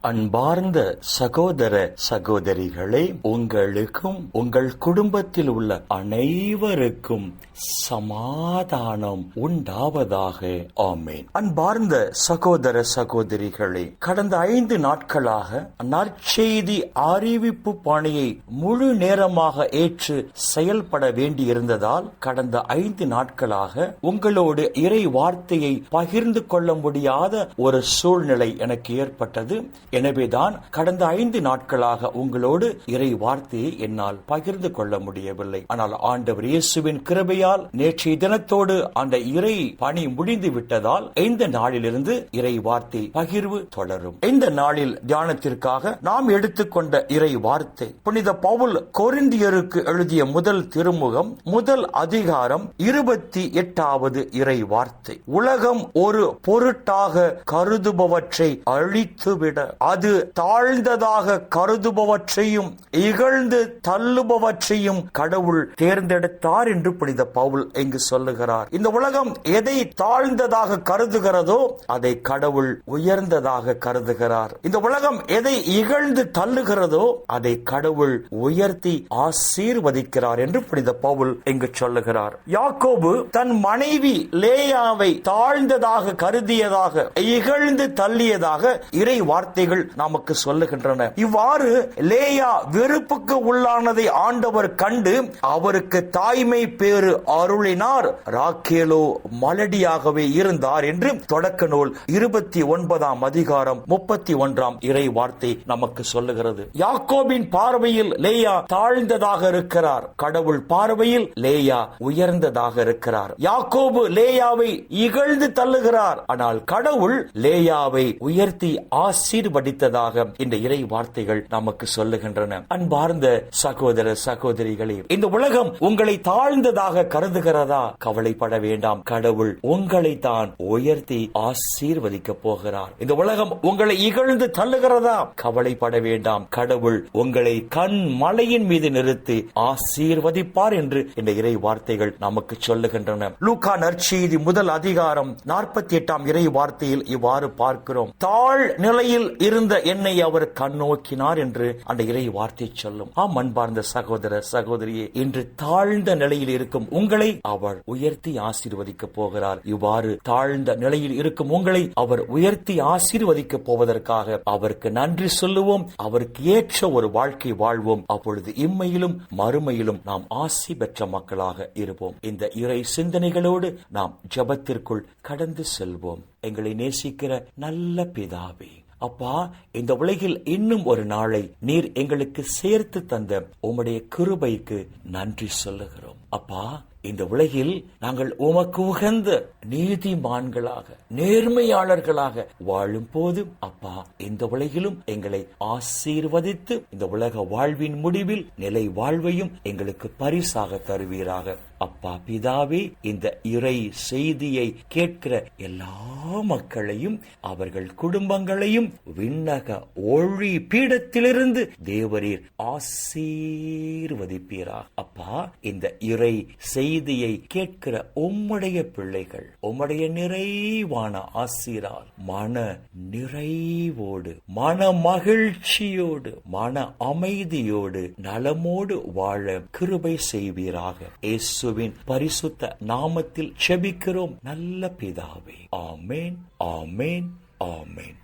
அன்பார்ந்த சகோதர சகோதரிகளே, உங்களுக்கும் உங்கள் குடும்பத்தில் உள்ள அனைவருக்கும் சமாதானம் உண்டாவதாக. ஆமென். அன்பார்ந்த சகோதர சகோதரிகளே, கடந்த 5 நாட்களாக நற்செய்தி அறிவிப்பு பணியை முழு நேரமாக ஏற்று செயல்பட வேண்டியிருந்ததால் கடந்த 5 நாட்களாக உங்களோடு இறை வார்த்தையை பகிர்ந்து கொள்ள முடியாத ஒரு சூழ்நிலை எனக்கு ஏற்பட்டது. எனவேதான் கடந்த 5 நாட்களாக உங்களோடு இறை வார்த்தையை என்னால் பகிர்ந்து கொள்ள முடியவில்லை. ஆனால் ஆண்டவர் இயேசுவின் கிருபையால் நேற்றைய தினத்தோடு அந்த இறை பணி முடிந்து விட்டதால் இந்த நாளிலிருந்து இறை வார்த்தை பகிர்வு தொடரும். இந்த நாளில் தியானத்திற்காக நாம் எடுத்துக்கொண்ட இறை வார்த்தை புனித பவுல் கொரிந்தியருக்கு எழுதிய முதல் திருமுகம் 1 அதிகாரம் 28வது இறை வார்த்தை. உலகம் ஒரு பொருட்டாக கருதுபவற்றை அழித்துவிட அது தாழ்ந்ததாக கருதுபவற்றையும் இகழ்ந்து தள்ளுபவற்றையும் கடவுள் தேர்ந்தெடுத்தார் என்று புனித பவுல் இங்கு சொல்லுகிறார். இந்த உலகம் எதை தாழ்ந்ததாக கருதுகிறதோ அதை கடவுள் உயர்ந்ததாக கருதுகிறார். இந்த உலகம் எதை இகழ்ந்து தள்ளுகிறதோ அதை கடவுள் உயர்த்தி ஆசீர்வதிக்கிறார் என்று புனித பவுல் இங்கு சொல்லுகிறார். யாக்கோபு தன் மனைவி லேயாவை தாழ்ந்ததாக கருதியதாக இகழ்ந்து தள்ளியதாக இறை வார்த்தைகள் நமக்கு சொல்லுகின்றன. இவ்வாறு லேயா வெறுப்புக்கு உள்ளானதை ஆண்டவர் கண்டு அவருக்கு தாய்மை பேறு அருளினார். ராக்கேலோ மலடியாகவே இருந்தார் என்று தொடக்க நூல் 29 அதிகாரம் 31 இறை வார்த்தை நமக்கு சொல்லுகிறது. யாக்கோபின் பார்வையில் லேயா தாழ்ந்ததாக இருக்கிறார். கடவுள் பார்வையில் லேயா உயர்ந்ததாக இருக்கிறார். யாக்கோபு லேயாவை இகழ்ந்து தள்ளுகிறார். ஆனால் கடவுள் லேயாவை உயர்த்தி ஆசீர்வதித்ததாக இந்த இறை வார்த்தைகள் நமக்கு சொல்லுகின்றன. அன்பார்ந்த சகோதர சகோதரிகளே, இந்த உலகம் உங்களை தாழ்ந்ததாக கருதுகிறதா? கவலைப்பட வேண்டாம். கடவுள் உங்களை தான் உயர்த்தி ஆசீர்வதிக்க போகிறார். இந்த உலகம் உங்களை இகழ்ந்து தள்ளுகிறதா? கவலைப்பட வேண்டாம். கடவுள் உங்களை கண் மலையின் மீது நிறுத்தி ஆசீர்வதிப்பார் என்று இந்த இறை வார்த்தைகள் நமக்கு சொல்லுகின்றன. லூக்கா நற்செய்தி 1 அதிகாரம் 48 இறை வார்த்தையில் இவ்வாறு பார்க்கிறோம். தாழ் நிலையில் இருந்த என்னை அவர் கண்ணோக்கினார் என்று அந்த இறை வார்த்தை சொல்லும். ஆம் அன்பார்ந்த சகோதர சகோதரியே, இன்று தாழ்ந்த நிலையில் இருக்கும் உங்களை அவர் உயர்த்தி ஆசீர்வதிக்க போகிறார். இவ்வாறு தாழ்ந்த நிலையில் இருக்கும் உங்களை அவர் உயர்த்தி ஆசீர்வதிக்க போவதற்காக அவருக்கு நன்றி சொல்லுவோம். அவருக்கு ஏற்ற ஒரு வாழ்க்கை வாழ்வோம். அப்பொழுது இம்மையிலும் மறுமையிலும் நாம் ஆசி பெற்ற மக்களாக இருப்போம். இந்த இறை சிந்தனைகளோடு நாம் ஜெபத்திற்குள் கடந்து செல்வோம். எங்களை நேசிக்கிற நல்ல பிதாவே, அப்பா, இந்த உலகில் இன்னும் ஒரு நாளை நீர் எங்களுக்கு சேர்த்து தந்த உம்முடைய கிருபைக்கு நன்றி சொல்லுகிறோம். அப்பா, இந்த உலகில் நாங்கள் உமக்கு உகந்த நீதிமான்களாக நேர்மையாளர்களாக வாழும் போது அப்பா, இந்த உலகிலும் எங்களை ஆசீர்வதித்து இந்த உலக வாழ்வின் முடிவில் நிலை வாழ்வையும் எங்களுக்கு பரிசாக தருவீராக. அப்பா பிதாவே, இந்த இறை செய்தியை கேட்கிற எல்லா மக்களையும் அவர்கள் குடும்பங்களையும் விண்ணக ஒளி பீடத்திலிருந்து தேவரீர் ஆசீர்வதிப்பீராக. அப்பா, இந்த இறை செய்தியை கேட்கிற உம்முடைய பிள்ளைகள் உம்முடைய நிறைவான ஆசீரால் மன நிறைவோடு, மன மகிழ்ச்சியோடு, மன அமைதியோடு, நலமோடு வாழ கிருபை செய்வீராக. இயேசுவின் பரிசுத்த நாமத்தில் ஜெபிக்கிறோம் நல்ல பிதாவே. ஆமென், ஆமென், ஆமென்.